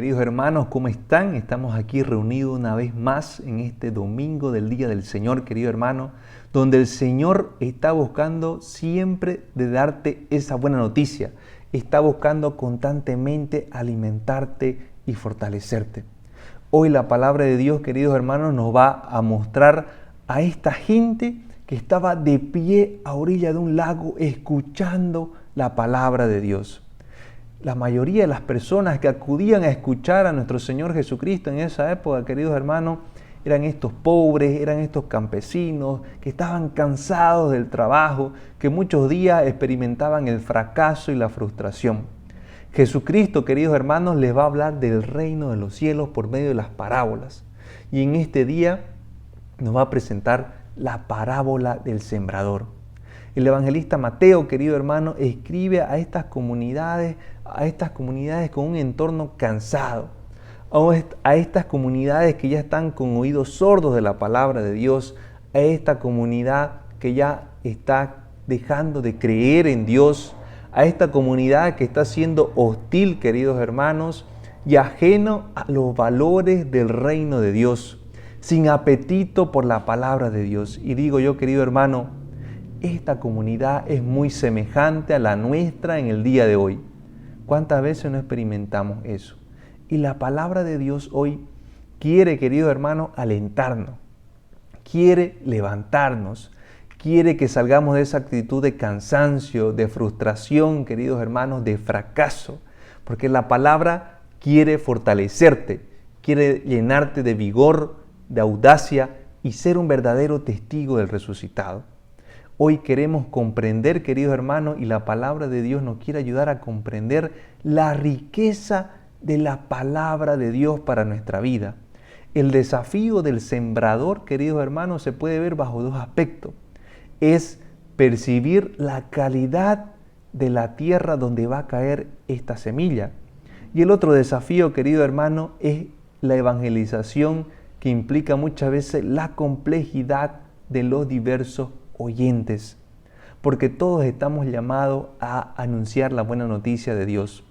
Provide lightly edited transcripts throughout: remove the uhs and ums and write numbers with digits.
Queridos hermanos, ¿cómo están? Estamos aquí reunidos una vez más en este domingo del Día del Señor, querido hermano, donde el Señor está buscando siempre de darte esa buena noticia. Está buscando constantemente alimentarte y fortalecerte. Hoy la palabra de Dios, queridos hermanos, nos va a mostrar a esta gente que estaba de pie a orilla de un lago escuchando la palabra de Dios. La mayoría de las personas que acudían a escuchar a nuestro Señor Jesucristo en esa época, queridos hermanos, eran estos pobres, eran estos campesinos que estaban cansados del trabajo, que muchos días experimentaban el fracaso y la frustración. Jesucristo, queridos hermanos, les va a hablar del reino de los cielos por medio de las parábolas. Y en este día nos va a presentar la parábola del sembrador. El evangelista Mateo, querido hermano, escribe a estas comunidades con un entorno cansado, a estas comunidades que ya están con oídos sordos de la palabra de Dios, a esta comunidad que ya está dejando de creer en Dios, a esta comunidad que está siendo hostil, queridos hermanos, y ajeno a los valores del reino de Dios, sin apetito por la palabra de Dios. Y digo yo, querido hermano, esta comunidad es muy semejante a la nuestra en el día de hoy. ¿Cuántas veces no experimentamos eso? Y la palabra de Dios hoy quiere, querido hermano, alentarnos, quiere levantarnos, quiere que salgamos de esa actitud de cansancio, de frustración, queridos hermanos, de fracaso, porque la palabra quiere fortalecerte, quiere llenarte de vigor, de audacia y ser un verdadero testigo del resucitado. Hoy queremos comprender, queridos hermanos, y la palabra de Dios nos quiere ayudar a comprender la riqueza de la palabra de Dios para nuestra vida. El desafío del sembrador, queridos hermanos, se puede ver bajo dos aspectos. Es percibir la calidad de la tierra donde va a caer esta semilla. Y el otro desafío, querido hermano, es la evangelización, que implica muchas veces la complejidad de los diversos oyentes, porque todos estamos llamados a anunciar la buena noticia de Dios.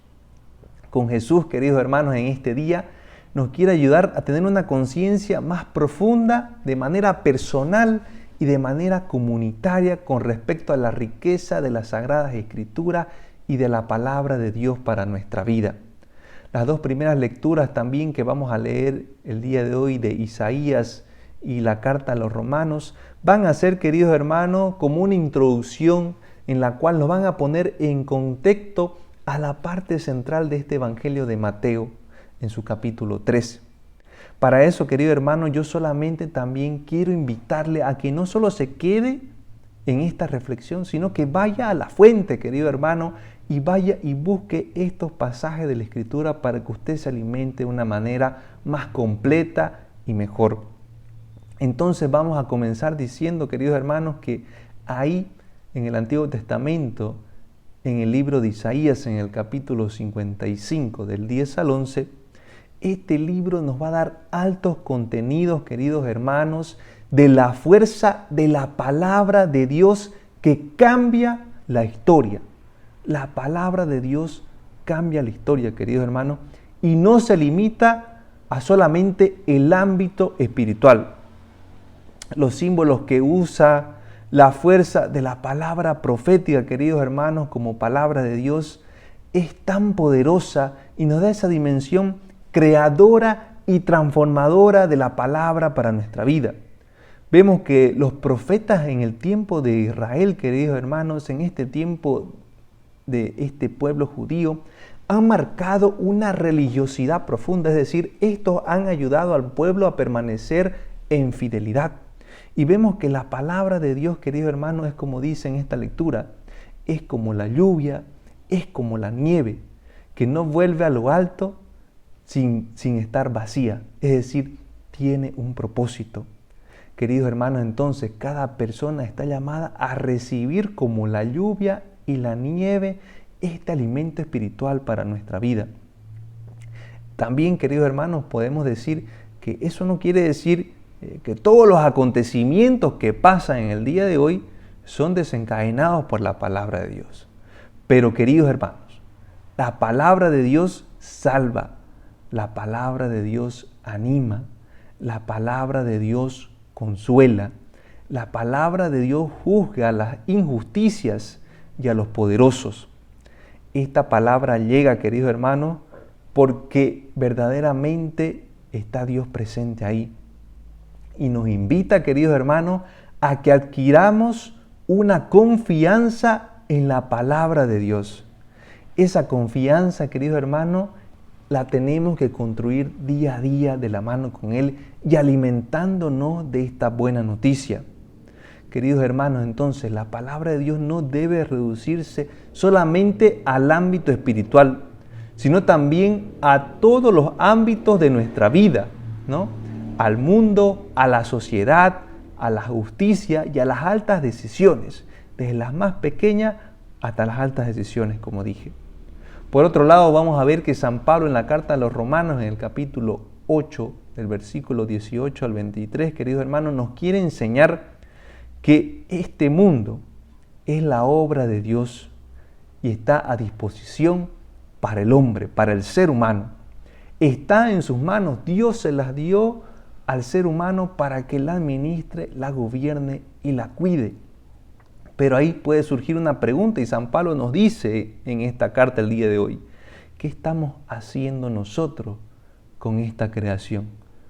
Con Jesús, queridos hermanos, en este día nos quiere ayudar a tener una conciencia más profunda, de manera personal y de manera comunitaria, con respecto a la riqueza de las Sagradas Escrituras y de la palabra de Dios para nuestra vida. Las dos primeras lecturas también que vamos a leer el día de hoy, de Isaías y la carta a los Romanos, van a ser, queridos hermanos, como una introducción en la cual nos van a poner en contexto a la parte central de este Evangelio de Mateo en su capítulo 13. Para eso, querido hermano, yo solamente también quiero invitarle a que no solo se quede en esta reflexión, sino que vaya a la fuente, querido hermano, y vaya y busque estos pasajes de la Escritura para que usted se alimente de una manera más completa y mejor. Entonces vamos a comenzar diciendo, queridos hermanos, que ahí en el Antiguo Testamento, en el libro de Isaías, en el capítulo 55, del 10 al 11, este libro nos va a dar altos contenidos, queridos hermanos, de la fuerza de la palabra de Dios que cambia la historia. La palabra de Dios cambia la historia, queridos hermanos, y no se limita a solamente el ámbito espiritual. Los símbolos que usa, la fuerza de la palabra profética, queridos hermanos, como palabra de Dios, es tan poderosa y nos da esa dimensión creadora y transformadora de la palabra para nuestra vida. Vemos que los profetas en el tiempo de Israel, queridos hermanos, en este tiempo de este pueblo judío, han marcado una religiosidad profunda, es decir, estos han ayudado al pueblo a permanecer en fidelidad. Y vemos que la palabra de Dios, querido hermano, es como dice en esta lectura, es como la lluvia, es como la nieve, que no vuelve a lo alto sin estar vacía, es decir, tiene un propósito. Queridos hermanos, entonces cada persona está llamada a recibir como la lluvia y la nieve este alimento espiritual para nuestra vida. También, queridos hermanos, podemos decir que eso no quiere decir que todos los acontecimientos que pasan en el día de hoy son desencadenados por la palabra de Dios. Pero, queridos hermanos, la palabra de Dios salva, La palabra de Dios anima, la palabra de Dios consuela, la palabra de Dios juzga las injusticias y a los poderosos. Esta palabra llega, queridos hermanos, porque verdaderamente está Dios presente ahí. Y nos invita, queridos hermanos, a que adquiramos una confianza en la palabra de Dios. Esa confianza, queridos hermanos, la tenemos que construir día a día de la mano con Él y alimentándonos de esta buena noticia. Queridos hermanos, entonces la palabra de Dios no debe reducirse solamente al ámbito espiritual, sino también a todos los ámbitos de nuestra vida, ¿no? Al mundo, a la sociedad, a la justicia y a las altas decisiones, desde las más pequeñas hasta las altas decisiones, como dije. Por otro lado, vamos a ver que San Pablo en la carta a los Romanos, en el capítulo 8, del versículo 18 al 23, queridos hermanos, nos quiere enseñar que este mundo es la obra de Dios y está a disposición para el hombre, para el ser humano. Está en sus manos, Dios se las dio al ser humano para que la administre, la gobierne y la cuide. Pero ahí puede surgir una pregunta y San Pablo nos dice en esta carta el día de hoy, ¿qué estamos haciendo nosotros con esta creación,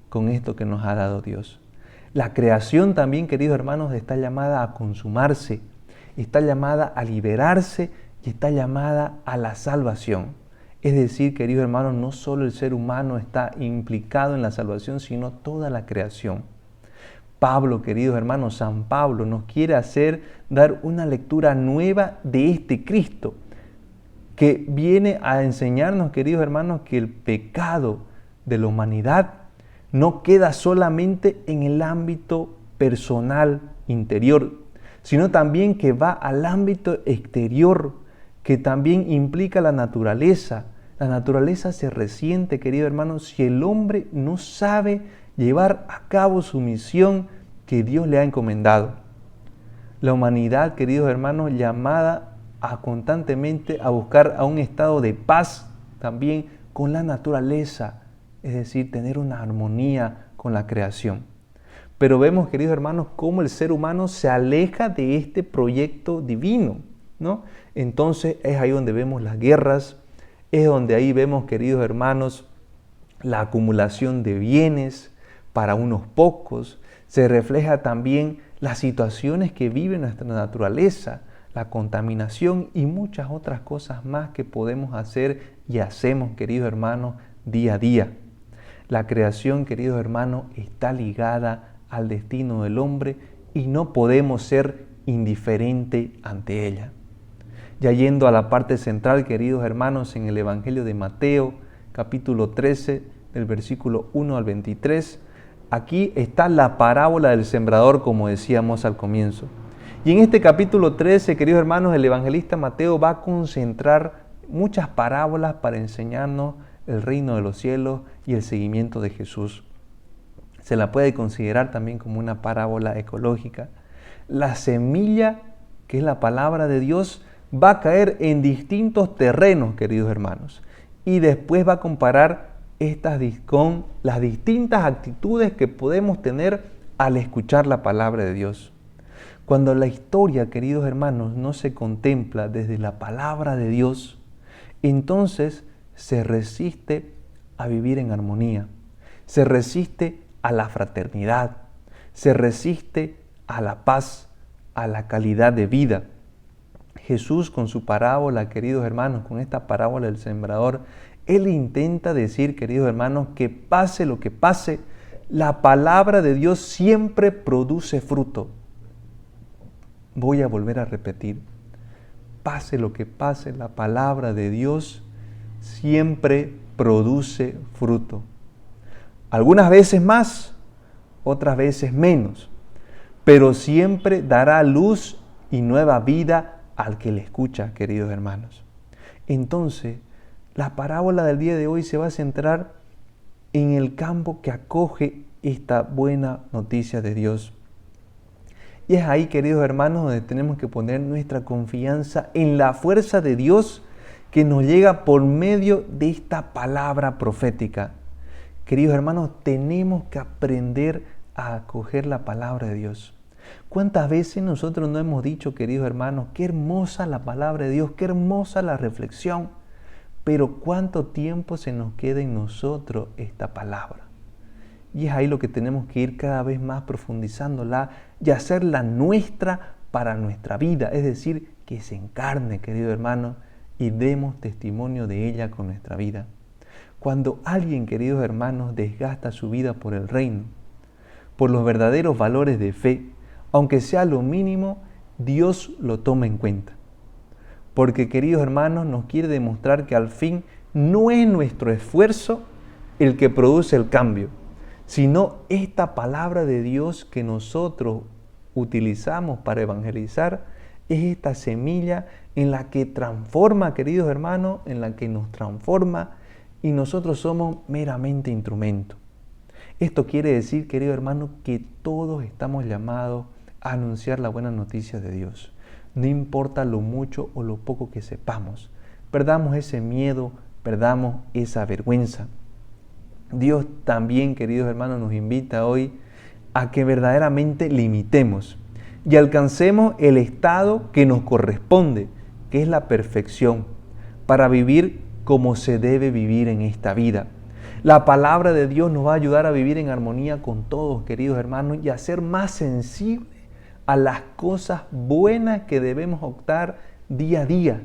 con esto que nos ha dado Dios? La creación también, queridos hermanos, está llamada a consumarse, está llamada a liberarse y está llamada a la salvación. Es decir, queridos hermanos, no solo el ser humano está implicado en la salvación, sino toda la creación. Pablo, queridos hermanos, San Pablo nos quiere dar una lectura nueva de este Cristo, que viene a enseñarnos, queridos hermanos, que el pecado de la humanidad no queda solamente en el ámbito personal, interior, sino también que va al ámbito exterior, que también implica la naturaleza. La naturaleza se resiente, queridos hermanos, si el hombre no sabe llevar a cabo su misión que Dios le ha encomendado. La humanidad, queridos hermanos, llamada constantemente a buscar a un estado de paz también con la naturaleza, es decir, tener una armonía con la creación. Pero vemos, queridos hermanos, cómo el ser humano se aleja de este proyecto divino, ¿no? Entonces es ahí donde vemos las guerras, es donde ahí vemos, queridos hermanos, la acumulación de bienes para unos pocos. Se refleja también las situaciones que vive nuestra naturaleza, la contaminación y muchas otras cosas más que podemos hacer y hacemos, queridos hermanos, día a día. La creación, queridos hermanos, está ligada al destino del hombre y no podemos ser indiferentes ante ella. Ya yendo a la parte central, queridos hermanos, en el Evangelio de Mateo, capítulo 13, del versículo 1 al 23, aquí está la parábola del sembrador, como decíamos al comienzo. Y en este capítulo 13, queridos hermanos, el evangelista Mateo va a concentrar muchas parábolas para enseñarnos el reino de los cielos y el seguimiento de Jesús. Se la puede considerar también como una parábola ecológica. La semilla, que es la palabra de Dios, va a caer en distintos terrenos, queridos hermanos. Y después va a comparar estas con las distintas actitudes que podemos tener al escuchar la palabra de Dios. Cuando la historia, queridos hermanos, no se contempla desde la palabra de Dios, entonces se resiste a vivir en armonía, se resiste a la fraternidad, se resiste a la paz, a la calidad de vida. Jesús con su parábola, queridos hermanos, con esta parábola del sembrador, Él intenta decir, queridos hermanos, que pase lo que pase, la palabra de Dios siempre produce fruto. Voy a volver a repetir, pase lo que pase, la palabra de Dios siempre produce fruto. Algunas veces más, otras veces menos, pero siempre dará luz y nueva vida al que le escucha, queridos hermanos. Entonces, la parábola del día de hoy se va a centrar en el campo que acoge esta buena noticia de Dios. Y es ahí, queridos hermanos, donde tenemos que poner nuestra confianza en la fuerza de Dios que nos llega por medio de esta palabra profética. Queridos hermanos, tenemos que aprender a acoger la palabra de Dios. ¿Cuántas veces nosotros no hemos dicho, queridos hermanos, qué hermosa la palabra de Dios, qué hermosa la reflexión? Pero ¿cuánto tiempo se nos queda en nosotros esta palabra? Y es ahí lo que tenemos que ir cada vez más profundizándola y hacerla nuestra para nuestra vida. Es decir, que se encarne, querido hermano, y demos testimonio de ella con nuestra vida. Cuando alguien, queridos hermanos, desgasta su vida por el reino, por los verdaderos valores de fe, aunque sea lo mínimo, Dios lo toma en cuenta. Porque, queridos hermanos, nos quiere demostrar que al fin no es nuestro esfuerzo el que produce el cambio, sino esta palabra de Dios que nosotros utilizamos para evangelizar, es esta semilla en la que transforma, queridos hermanos, en la que nos transforma y nosotros somos meramente instrumentos. Esto quiere decir, queridos hermanos, que todos estamos llamados a anunciar la buena noticia de Dios. No importa lo mucho o lo poco que sepamos. Perdamos ese miedo, perdamos esa vergüenza. Dios también, queridos hermanos, nos invita hoy a que verdaderamente limitemos y alcancemos el estado que nos corresponde, que es la perfección, para vivir como se debe vivir en esta vida. La palabra de Dios nos va a ayudar a vivir en armonía con todos, queridos hermanos, y a ser más sensibles a las cosas buenas que debemos optar día a día.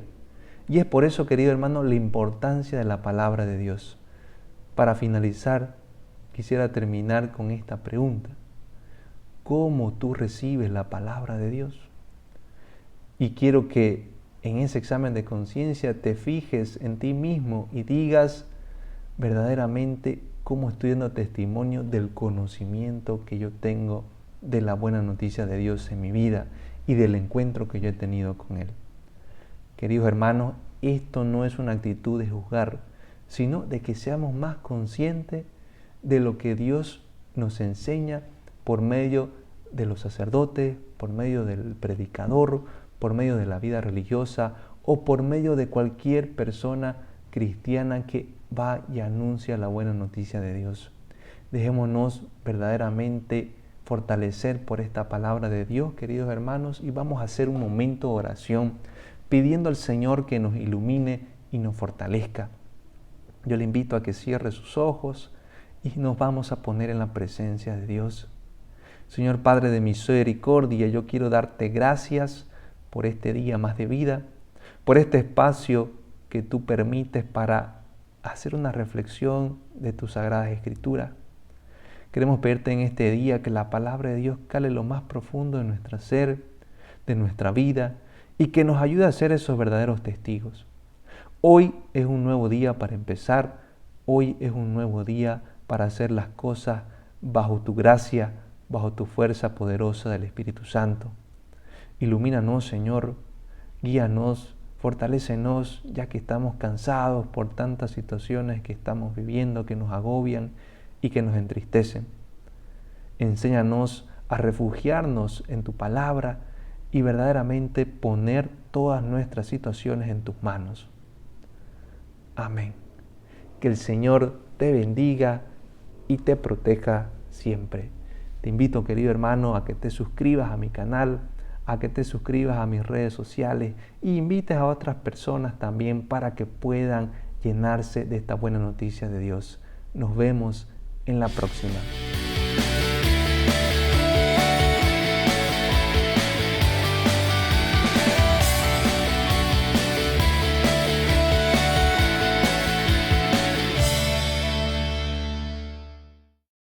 Y es por eso, querido hermano, la importancia de la palabra de Dios. Para finalizar, quisiera terminar con esta pregunta. ¿Cómo tú recibes la palabra de Dios? Y quiero que en ese examen de conciencia te fijes en ti mismo y digas verdaderamente cómo estoy dando testimonio del conocimiento que yo tengo de la buena noticia de Dios en mi vida y del encuentro que yo he tenido con Él. Queridos hermanos, esto no es una actitud de juzgar, sino de que seamos más conscientes de lo que Dios nos enseña por medio de los sacerdotes, por medio del predicador, por medio de la vida religiosa o por medio de cualquier persona cristiana que va y anuncia la buena noticia de Dios. Dejémonos verdaderamente fortalecer por esta palabra de Dios, queridos hermanos, y vamos a hacer un momento de oración pidiendo al Señor que nos ilumine y nos fortalezca. Yo le invito a que cierre sus ojos y nos vamos a poner en la presencia de Dios. Señor Padre de misericordia, yo quiero darte gracias por este día más de vida, por este espacio que tú permites para hacer una reflexión de tus sagradas escrituras. Queremos pedirte en este día que la palabra de Dios cale lo más profundo de nuestro ser, de nuestra vida, y que nos ayude a ser esos verdaderos testigos. Hoy es un nuevo día para empezar, hoy es un nuevo día para hacer las cosas bajo tu gracia, bajo tu fuerza poderosa del Espíritu Santo. Ilumínanos, Señor, guíanos, fortalécenos, ya que estamos cansados por tantas situaciones que estamos viviendo, que nos agobian y que nos entristecen. Enséñanos a refugiarnos en tu palabra y verdaderamente poner todas nuestras situaciones en tus manos. Amén. Que el Señor te bendiga y te proteja siempre. Te invito, querido hermano, a que te suscribas a mi canal, a que te suscribas a mis redes sociales y invites a otras personas también para que puedan llenarse de esta buena noticia de Dios. Nos vemos en la próxima.